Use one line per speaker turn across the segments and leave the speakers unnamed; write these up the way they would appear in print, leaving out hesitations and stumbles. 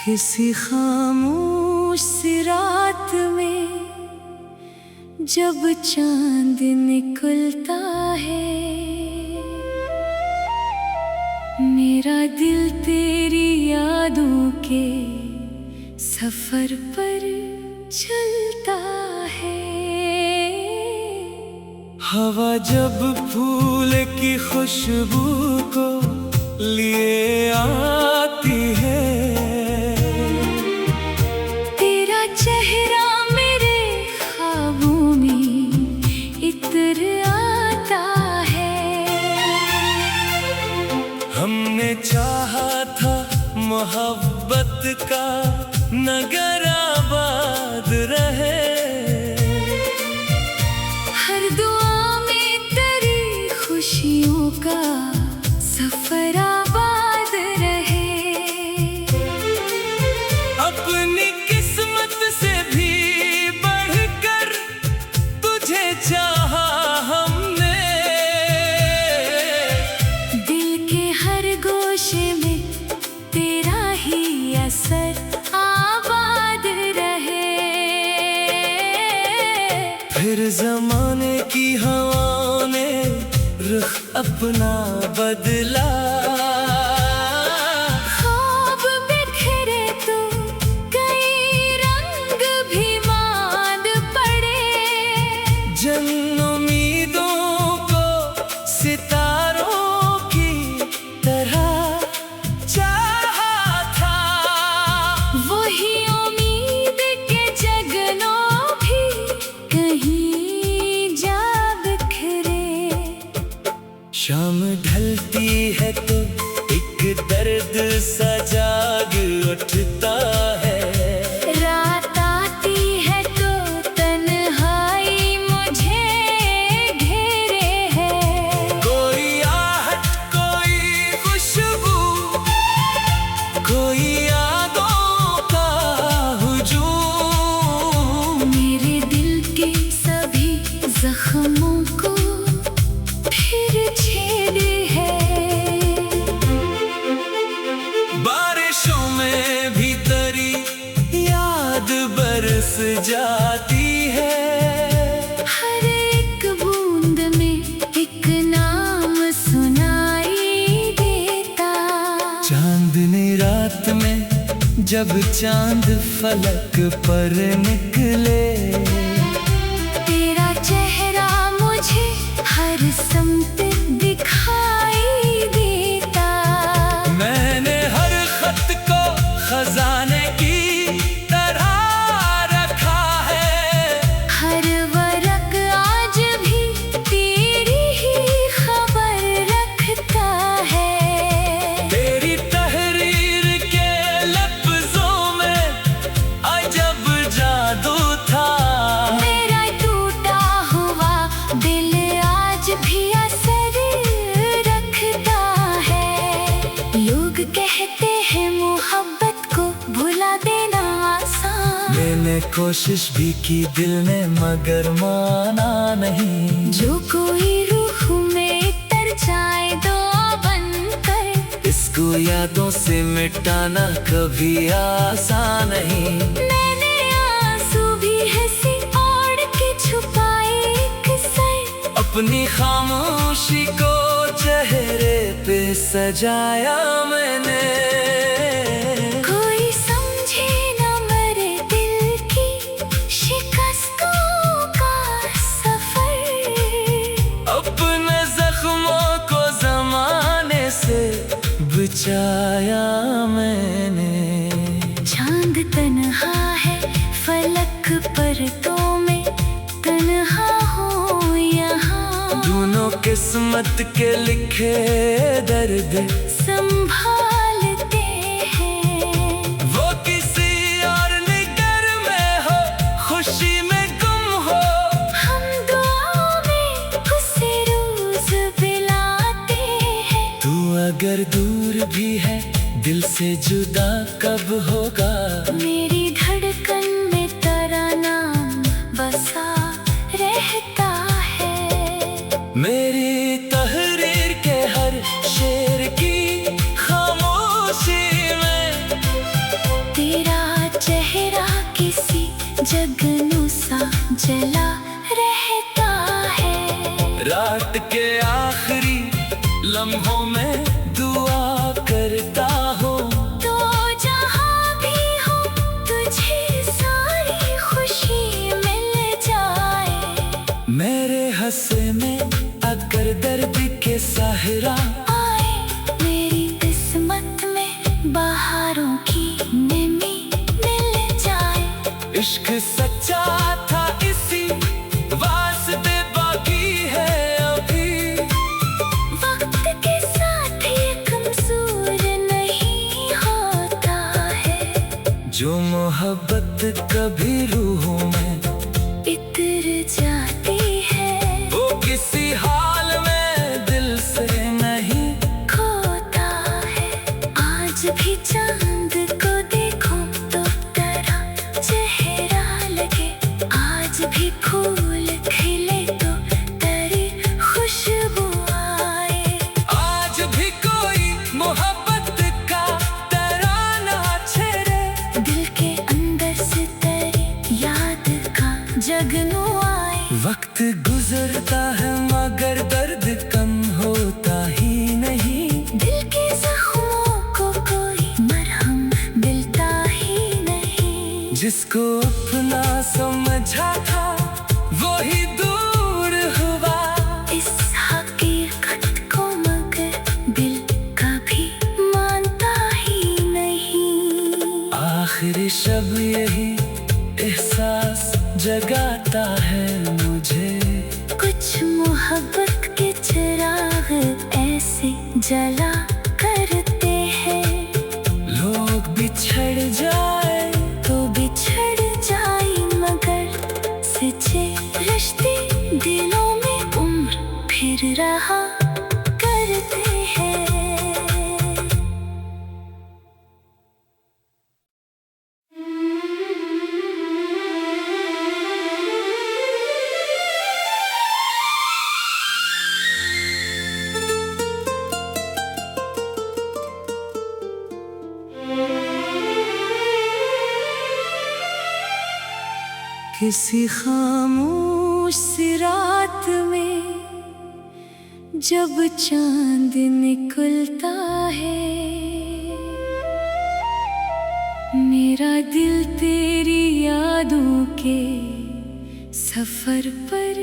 किसी खामोश सी रात में जब चांद निकलता है, मेरा दिल तेरी यादों के सफर पर चलता है। हवा जब फूल की खुशबू को लिए आती है, तेरा चेहरा मेरे ख्वाबों में इतर आता है। हमने चाहा था मोहब्बत का नगर आबाद रहे, हर दुआ में तेरी खुशियों का सफर आबाद रहे। अपनी किस्मत से भी बढ़कर तुझे चाहा हमने, दिल के हर गोशे में तेरा ही असर आबाद रहे। फिर ज़माने की हवा ने रुख अपना बदला, ख्वाब बिखरे तो कई रंग भी मांद पड़े। जिन उम्मीदों को सितारों की तरह चाहा था, वही उम्मीद के जगनों भी कहीं जा बिखरे। शाम ढलती है तो एक दर्द सा जाग उठता है, रात आती है तो तन्हाई मुझे घेरे है। कोई आहट, कोई खुशबू, कोई यादों का हुजूम, मेरे दिल के सभी जख्मों को फिर छेद है। बारिशों में भी तेरी याद बरस जाती है, हर एक बूंद में एक नाम सुनाई देता। चांदनी रात में जब चांद फलक पर निकले, तेरा चेहरा मुझे हर समत दिखाई देता। मैंने हर खत को खजाने की तरह रखा है, हर वरक आज भी तेरी ही खबर रखता है। तेरी तहरीर के लफ्जों में अजब जादू था, मेरा टूटा हुआ दिल आज भी असर रखता है। लोग कहते हैं मोहब्बत को भुला देना आसान, मैंने कोशिश भी की दिल ने मगर माना नहीं। जो कोई रूह में तर जाए दो बनकर, इसको यादों से मिटाना कभी आसान नहीं। मैंने आंसू भी हंसी ओढ़ के छुपाए एक सर, अपनी खामोशी को चेहरे पे सजाया मैंने। कोई समझे न मेरे दिल की शिकस्तों का सफर, अपने जख्मों को जमाने से बचाया मैंने। चांद तन्हा है फलक पर तो मैं तन्हा हूँ यहाँ, दोनों किस्मत के लिखे दर्द संभालते हैं। वो किसी और निगर में हो, खुशी में गुम हो, हम दुआओं में उसे रोज बुलाते हैं। तू अगर दूर भी है दिल से जुदा कब होगा, मेरी धड़कन में तेरा नाम बसा रहता है। मेरी तहरीर के हर शेर की खामोशी में जगनू सा जला रहता है।
रात के आखिरी लम्हों में दुआ करता हूँ,
तो जहाँ भी हो तुझे सारी खुशी मिल जाए।
मेरे हंसे में अगर दर्द के सहरा
आए, मेरी किस्मत में बहारों की नमी मिल जाए।
इश्क सच्चा था इसी वास्ते बाकी है अभी।
वक्त के साथ ये कमजोर नहीं होता है।
जो मोहब्बत कभी रूहों में
इतर जाती है,
वो किसी हाल में दिल से नहीं
खोता है। आज भी चांद को देखो तो तारा चेहरा लगे। आज भी फूल खिले तो तेरी खुशबू आए।
आज भी कोई मोहब्बत का तराना छेड़े।
दिल के अंदर से तेरी याद का जगनू आए।
वक्त गुजरता है मगर दर्द कम होता ही नहीं।
दिल के जख्मों को कोई मरहम मिलता ही नहीं।
जिसको अपना समझा था वही दूर हुआ।
इस हकीकत को मगर दिल कभी मानता ही नहीं।
आखिरी शब यही एहसास जगाता है मुझे।
कुछ मोहब्बत के चिराग ऐसे जला करते हैं।
लोग बिछड़ जाए
तो बिछड़ जाए मगर सच्चे रिश्ते दिलों में उम्र फिर रहा करते हैं।
किसी
खामोश सी रात में जब चांद निकलता है, मेरा दिल तेरी यादों के सफर पर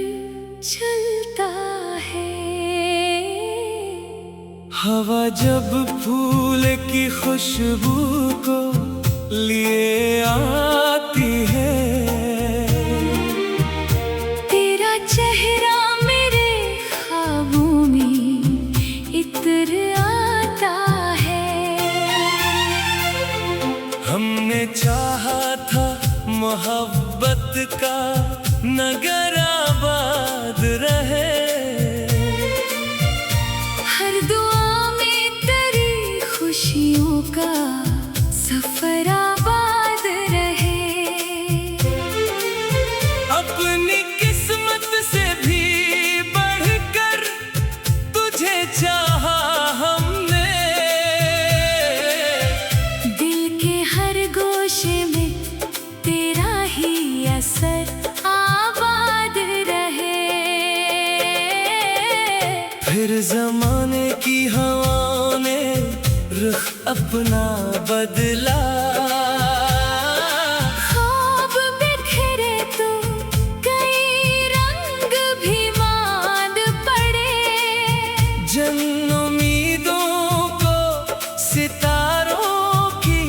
चलता है।
हवा जब फूल की खुशबू को लिए आती है,
तेरा चेहरा मेरे ख्वाबों में इतर आता है।
हमने चाहा था मोहब्बत का नगर आबाद रहे।
हर दुआ में तेरी खुशियों का सफर आबाद रहे।
अपनी किस्मत से भी बढ़कर तुझे चाहा हमने।
दिल के हर गोशे में तेरा ही असर आबाद रहे।
फिर जमाने की हवा ने रुख अपना बदला।
ख्वाब बिखरे तो कई रंग भी मांद पड़े।
जन उम्मीदों को सितारों की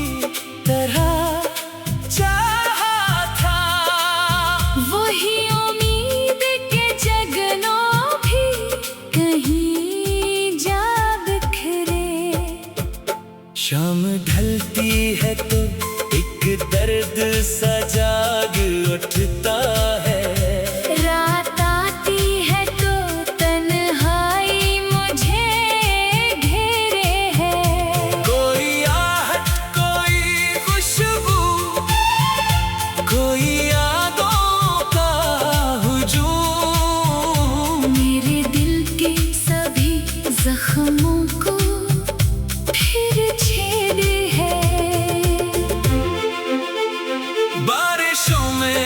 तरह चाहा था।
वही उम्मीद के जगनों भी कहीं जा बिखरे।
शाम ढलती है तो एक दर्द सा जाग उठता है।
रात आती है तो तन्हाई मुझे घेरे है।
कोई आहट, कोई खुशबू, कोई यादों का हुजूम।
मेरे दिल के सभी जख्मों को फिर छेद है।
बारिशों में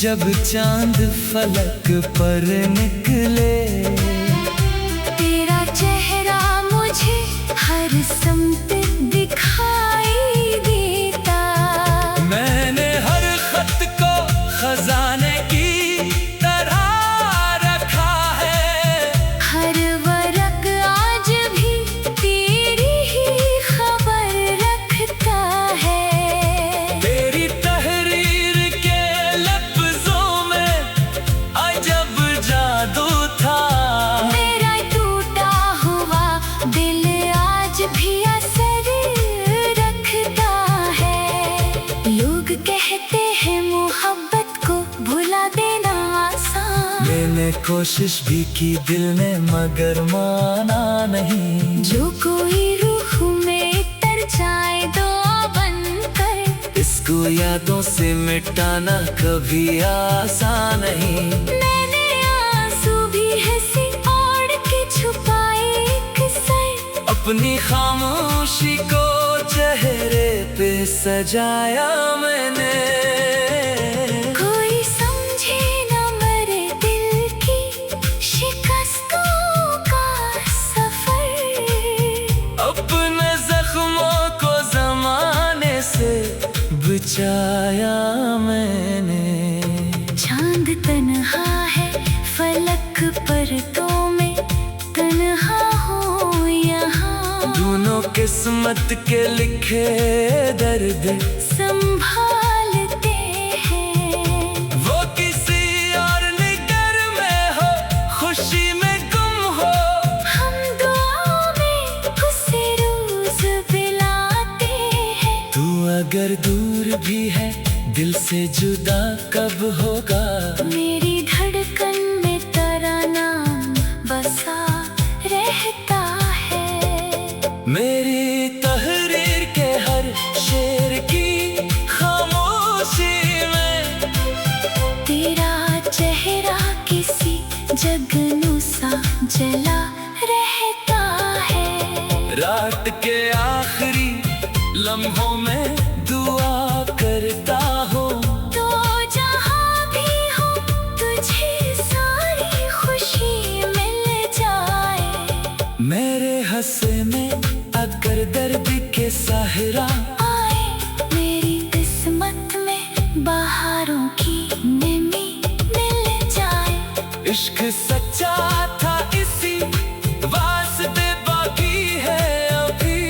जब चांद फलक पर निकले,
तेरा चेहरा मुझे हर समत दिखाई देता।
मैंने हर खत को खजाने की तरह रखा है,
हर वरक आज भी तेरी ही खबर रखता है।
तेरी तहरीर के लफ्जों में अजब जादू था।
मेरा टूटा हुआ दिल आज भी असर रखता है। लोग कहते हैं मोहब्बत को भुला देना आसान,
मैंने कोशिश भी की दिल ने मगर माना नहीं।
जो कोई रूह में तर जाए दुआ बनकर,
इसको यादों से मिटाना कभी आसान नहीं।
मैंने आंसू भी हंसी ओढ़ के छुपाए एक सर।
अपनी खामोशी को चेहरे पे सजाया मैंने।
कोई समझे न मेरे दिल की शिकस्तों का सफर।
अपने जख्मों को जमाने से बचाया मैंने।
चांद तन्हा है फलक पर, तो मैं तन्हा हूँ यहाँ।
दोनों किस्मत के लिखे दर्द
संभालते हैं।
वो किसी और निगर में हो, खुशी में गुम हो।
हम दुआओं में उसे रोज बुलाते हैं।
तू अगर दूर भी है दिल से जुदा कब होगा।
मेरी धड़कन में तेरा नाम बसा रहता है।
मेरी तहरीर के हर शेर की खामोशी में
तेरा चेहरा किसी जगनू सा जला रहता है।
रात के आखिरी लम्हों में दुआ करता हूँ।
तो जहाँ भी हो तुझे सारी खुशी मिल जाए।
मेरे हंसे में अगर दर्द के सहारा
आए मेरी किस्मत में बहारों की नमी मिल जाए।
इश्क सच्चा था इसी वास्ते बाकी है अभी।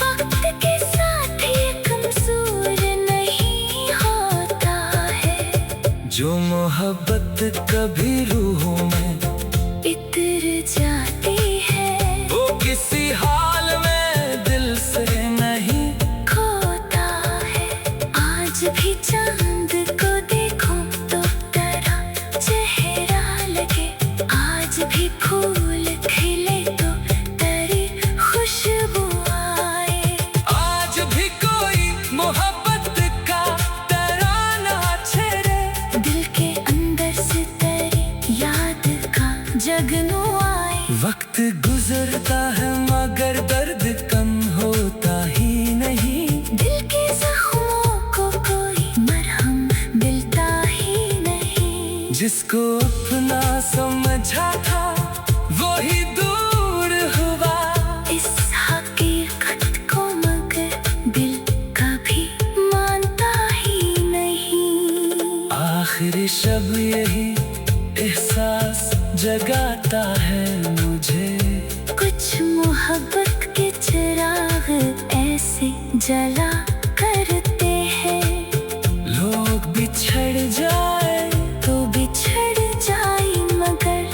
वक्त के साथ ये कमजोर नहीं होता है।
जो मोहब्बत कभी रूहों में
इतर जाती है,
वो किसी हाल में दिल से नहीं
खोता है। आज भी चांद को देखो तो तेरा चेहरा लगे। आज भी फूल खिले तो तेरी खुशबू आए।
आज भी कोई मोहब्बत का तराना छेड़े।
दिल के अंदर से तेरी याद का जगनू आए।
वक्त गुजरता है मगर दर्द कम होता ही नहीं।
दिल के जख्मों को कोई मरहम मिलता ही नहीं।
जिसको अपना समझा था वो ही दूर हुआ।
इस हकीकत को मगर दिल कभी मानता ही नहीं।
आखिरी शब यही एहसास जगाता है मुझे।
कुछ मोहब्बत के चिराग ऐसे जला करते हैं।
लोग बिछड़ जाए
तो बिछड़ जाए मगर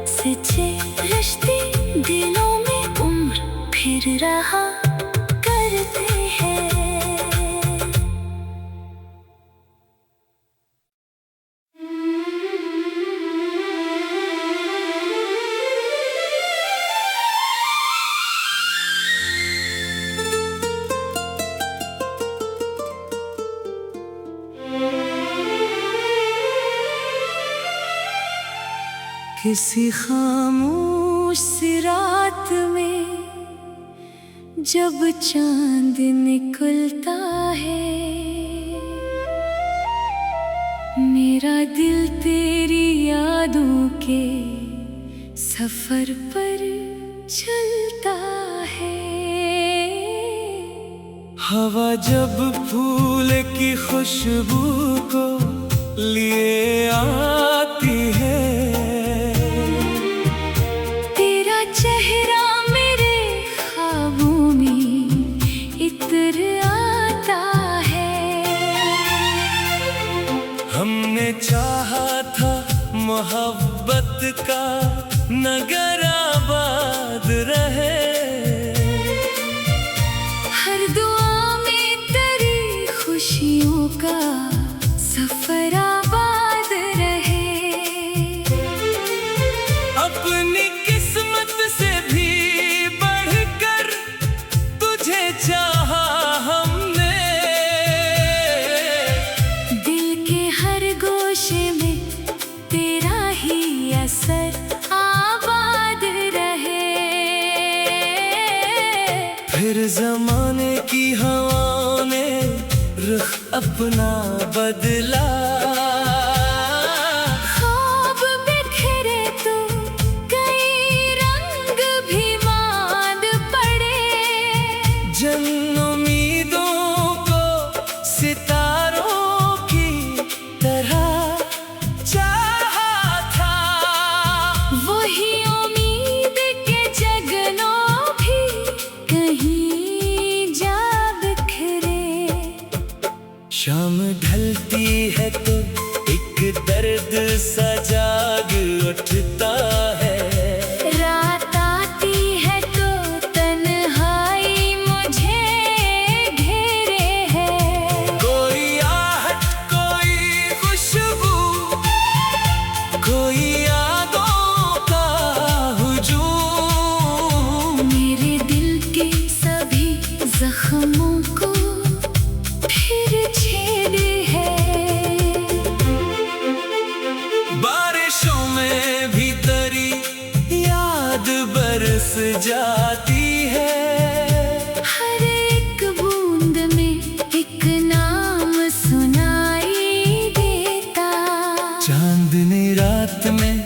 सच्चे रिश्ते दिलों में उम्र फिर रहा करते हैं। किसी खामोश सी रात में जब चांद निकलता है, मेरा दिल तेरी यादों के सफर पर चलता है।
हवा जब फूल की खुशबू को लिए आती है,
तेरा चेहरा मेरे ख्वाबों में इतर आता है।
हमने चाहा था मोहब्बत का नगर आबाद रहे,
हर दुआ में तेरी खुशियों का सफर आबाद रहे।
अपनी किस्मत से भी बढ़कर तुझे चाहा हमने,
दिल के हर गोशे में तेरा ही असर आबाद रहे।
फिर जमाने की हवा ने रुख अपना बदला,
ख्वाब बिखरे तो कई रंग भी मांद पड़े।
जिन उम्मीदों को सितारों की तरह चाहा था,
वही उम्मीद के जगनों भी कहीं जा बिखरे।
शाम ढलती है तो एक दर्द सा जाग उठता है,
रात आती है तो तन्हाई मुझे घेरे है।
कोई आहट कोई खुशबू, कोई यादों का हुजूम,
मेरे दिल के सभी जख्मों को फिर छेड़े है।
बारिशों में भी तेरी याद बरस जाती है,
हर एक बूंद में एक नाम सुनाई देता।
चांदनी रात में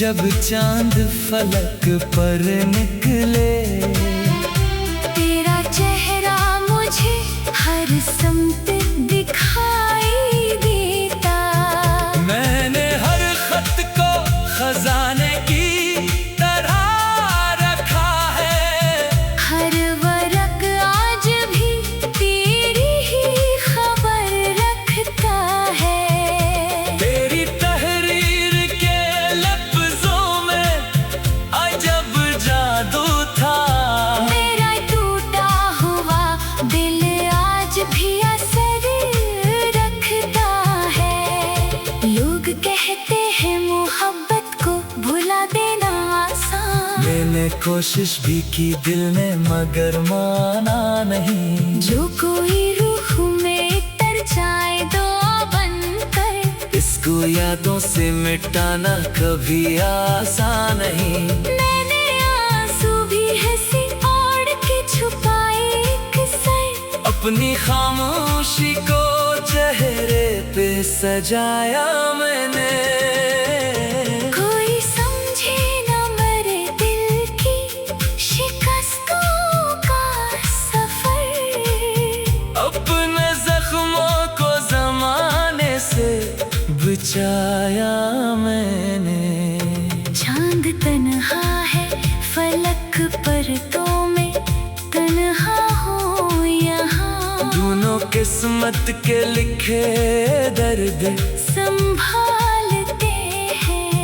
जब चांद फलक पर निकले,
तेरा चेहरा मुझे हर समत दिखाई देता।
मैंने हर खत को खजाने की तरह रखा है,
हर वरक आज भी तेरी ही खबर रखता है।
तेरी तहरीर के लफ्जों में अजब जादू था,
मेरा टूटा हुआ दिल आज भी असर रखता है। लोग कहते हैं मोहब्बत को भुला देना आसान,
मैंने कोशिश भी की दिल ने मगर माना नहीं।
जो कोई रूह में तर जाए दो बनकर,
इसको यादों से मिटाना कभी आसान नहीं।
मैंने आंसू भी हंसी ओढ़ के छुपाए एक सर,
अपनी खामोशी को चेहरे पे सजाया मैंने,
कोई समझे न मेरे दिल की शिकस्तों का सफर।
अपने जख्मों को जमाने से बचाया मैंने।
चांद तन्हा है फलक पर तो मैं तन्हा हूँ यहाँ,
दोनों किस्मत के लिखे दर्द
संभालते हैं।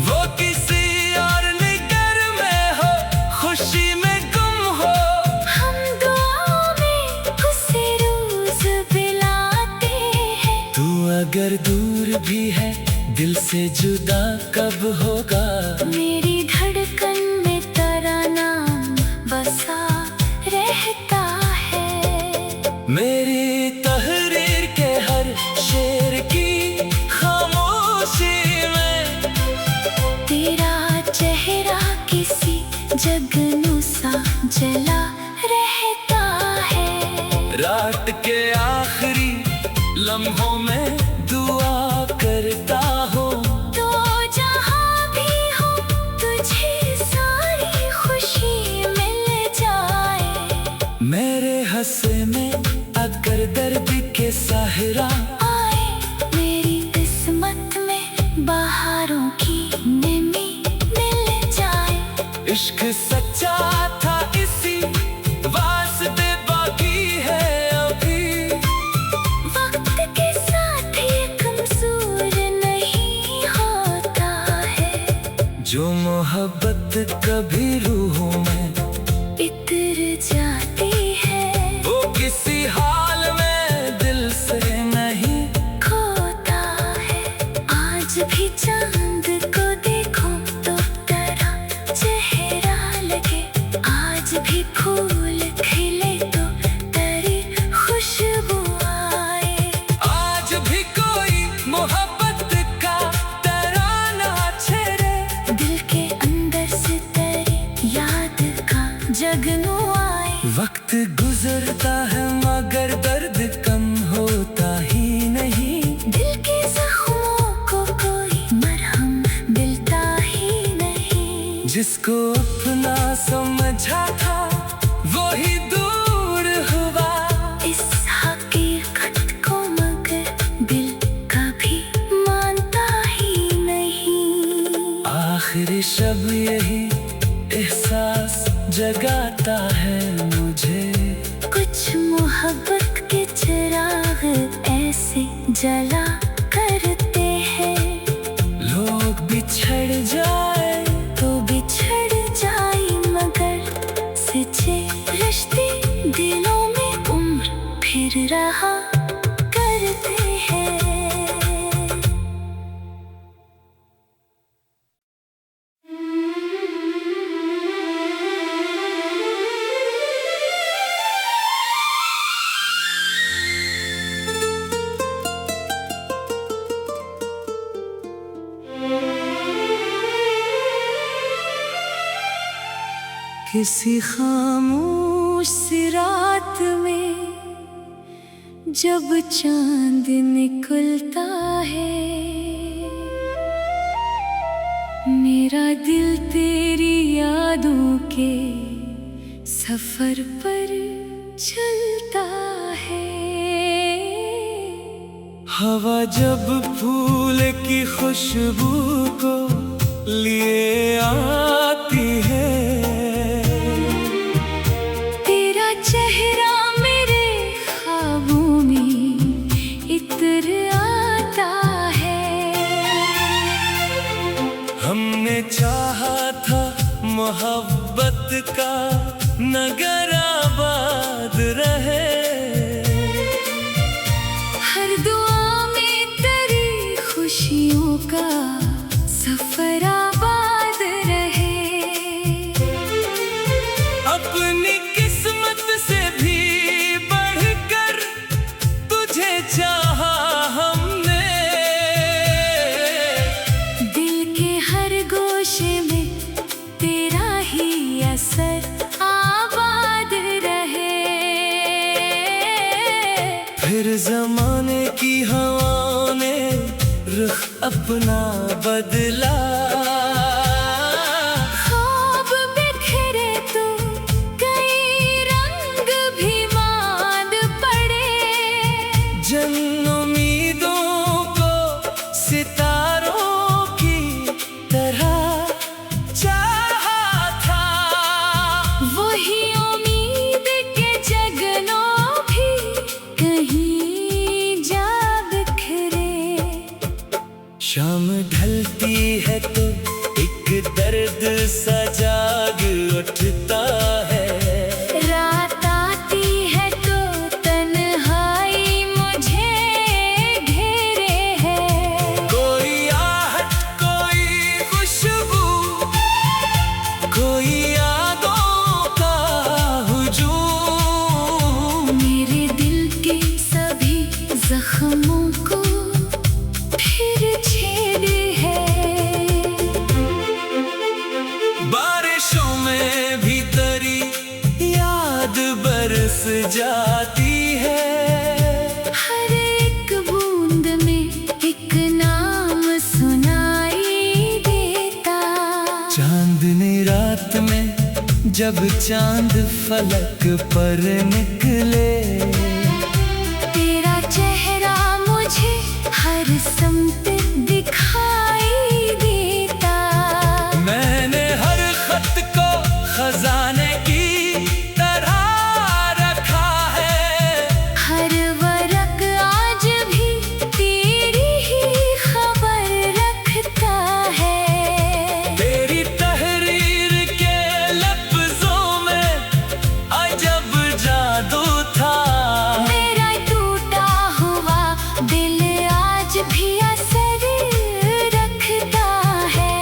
वो किसी और निगर में हो, खुशी में गुम हो,
हम दुआओं में उसे रोज बुलाते हैं।
तू अगर दूर भी है दिल से जुदा कब होगा,
मेरी धड़कन में तेरा नाम बसा रहता है।
मेरी तहरीर के हर शेर की खामोशी में
तेरा चेहरा किसी जगनू सा जला रहता है।
रात के आखिरी लम्हों में दुआ कर मेरे हंसे में अगर दर्द के साहिरा
आए मेरी किस्मत में बहारों की नमी मिल जाए।
इश्क सच्चा था इसी वास्ते बाकी है अभी।
वक्त के साथ ये कमजोर नहीं होता है।
जो मोहब्बत कभी रूहों में
इतर जाती है,
वो किसी हाल में दिल से नहीं
खोता है। आज भी चांद को देखो तो तारा चेहरा लगे। आज भी फूल खिले तो तेरी खुशबू आए।
आज भी कोई मोहब्बत का तराना छेड़े।
दिल के अंदर से तेरी याद का जगनू आए।
वक्त गुजरता है मगर दर्द कम होता ही नहीं।
दिल के जख्मों को कोई मरहम मिलता ही नहीं।
जिसको अपना समझा था वही दूर हुआ।
इस हकीकत को मगर दिल कभी मानता ही नहीं।
आखिरी शब यही एहसास जगाता है मुझे।
कुछ मोहब्बत के चिराग ऐसे जला करते हैं।
लोग बिछड़ जाए
तो बिछड़ जाए मगर सच्चे रिश्ते दिलों में उम्र फिर रहा करते हैं। किसी खामोश सी रात में जब चांद निकलता है, मेरा दिल तेरी यादों के सफर पर चलता है।
हवा जब फूल की खुशबू को लिए आती है।
तेरा चेहरा मेरे ख्वाबों में इतर आता है।
हमने चाहा था मोहब्बत का नगर आबाद रहे।
हर दुआ में तेरी खुशियों का सफर आबाद रहे।
अपनी किस्मत से भी बढ़कर तुझे चाहा हमने।
दिल के हर गोशे में तेरा ही असर आबाद रहे।
फिर जमाने की हवाओं ने रुख अपना बदला।
ख्वाब बिखरे तो कई रंग भी मांद पड़े।
जन उम्मीदों को सितारों की तरह चाहा था।
वही उम्मीद के जगनों भी कहीं जा बिखरे।
शाम ढलती है तो एक दर्द सा जाग उठता है।
रात आती है तो तन्हाई मुझे घेरे है।
कोई आहट कोई खुशबू कोई यादों का हुजूम।
मेरे दिल के सभी जख्मों को फिर छेद है।
बारिशों में भी तेरी याद बरस जाती है।
हर एक बूंद में एक नाम सुनाई देता।
चांदनी रात में जब चांद फलक पर निकले,
तेरा चेहरा मुझे हर समत दिखाई देता।
मैंने हर खत को खजाने की तरह रखा है,
हर वरक आज भी तेरी ही खबर रखता है।
तेरी तहरीर के लफ्जों में अजब जादू था।
मेरा टूटा हुआ दिल आज भी असर रखता है।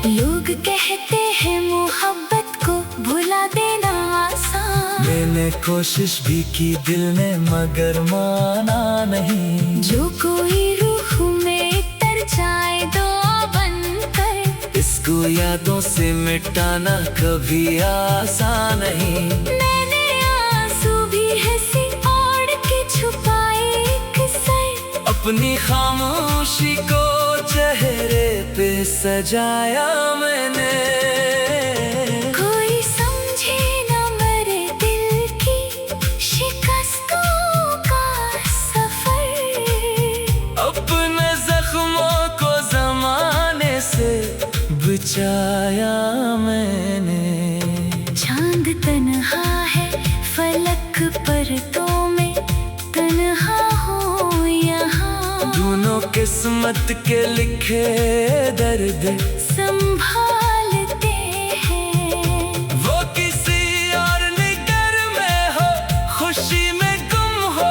लोग कहते हैं मोहब्बत को भुला देना आसान,
मैंने कोशिश भी की दिल ने मगर माना नहीं।
जो कोई रूह में तर जाए दुआ बनकर,
इसको यादों से मिटाना कभी आसान नहीं।
मैंने आंसू भी हंसी ओढ़ के छुपाए एक सर,
अपनी खामोशी को चेहरे पे सजाया मैंने।
कोई समझे न मेरे दिल की शिकस्तों का सफर,
अपने जख्मों को जमाने से बचाया मैंने।
चांद तन्हा है फलक पर, तो मैं तन्हा हूँ यहाँ।
दोनों किस्मत के लिखे दर्द
संभालते हैं,
वो किसी और निगर में हो, खुशी में गुम हो।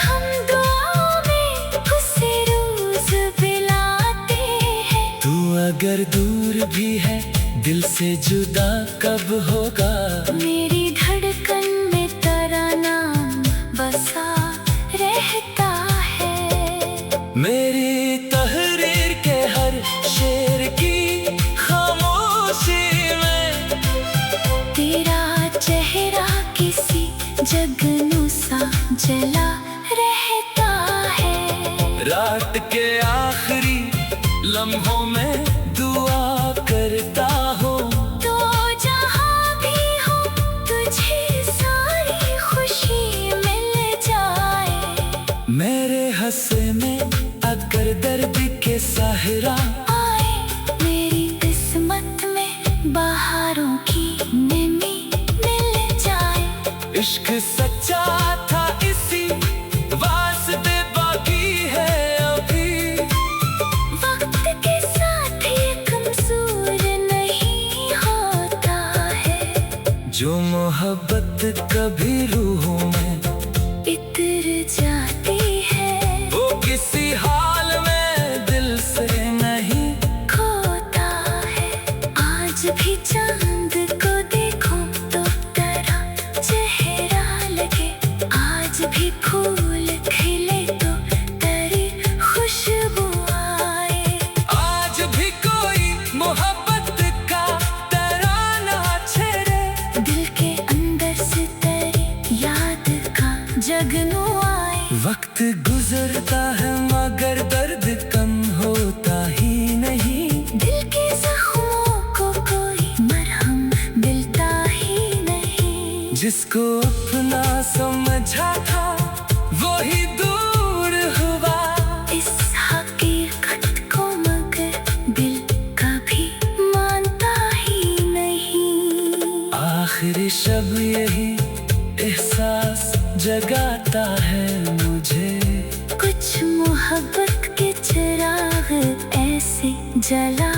हम दुआओं में उसे रोज बुलाते हैं।
तू अगर दूर भी है दिल से जुदा कब होगा।
मेरी धड़कन में तेरा नाम बसा रहता है।
मेरी तहरीर के हर शेर की खामोशी में
तेरा चेहरा किसी जगनू सा जला रहता है।
रात के आखिरी लम्हों में दुआ करता हूँ।
तो जहाँ भी हो तुझे सारी खुशी मिल जाए।
मेरे हंसे में अगर दर्द के सहारा
आए, मेरी किस्मत में बहारों की नमी मिल जाए।
इश्क सच्चा था इसी वास्ते बाकी है अभी।
वक्त के साथ ये कमजोर नहीं होता है,
जो मोहब्बत कभी रूहों में
इतर जाती है।
वो किसी हाल में दिल से नहीं
खोता है, आज भी चांद को देखो तो तेरा चेहरा लगे। आज भी फूल खिले तो तेरी खुशबू आए।
आज भी कोई मोहब्बत का तराना छेड़े,
दिल के अंदर से तेरी याद का जगनू आए।
वक्त गुजरता है मगर दर्द कम होता ही नहीं।
दिल के जख्मों को कोई मरहम मिलता ही नहीं।
जिसको अपना समझा था वही दूर हुआ।
इस हकीकत को मगर दिल कभी मानता ही नहीं।
आखिरी शब यही एहसास जगाता है मुझे।
कुछ मोहब्बत के चिराग ऐसे जला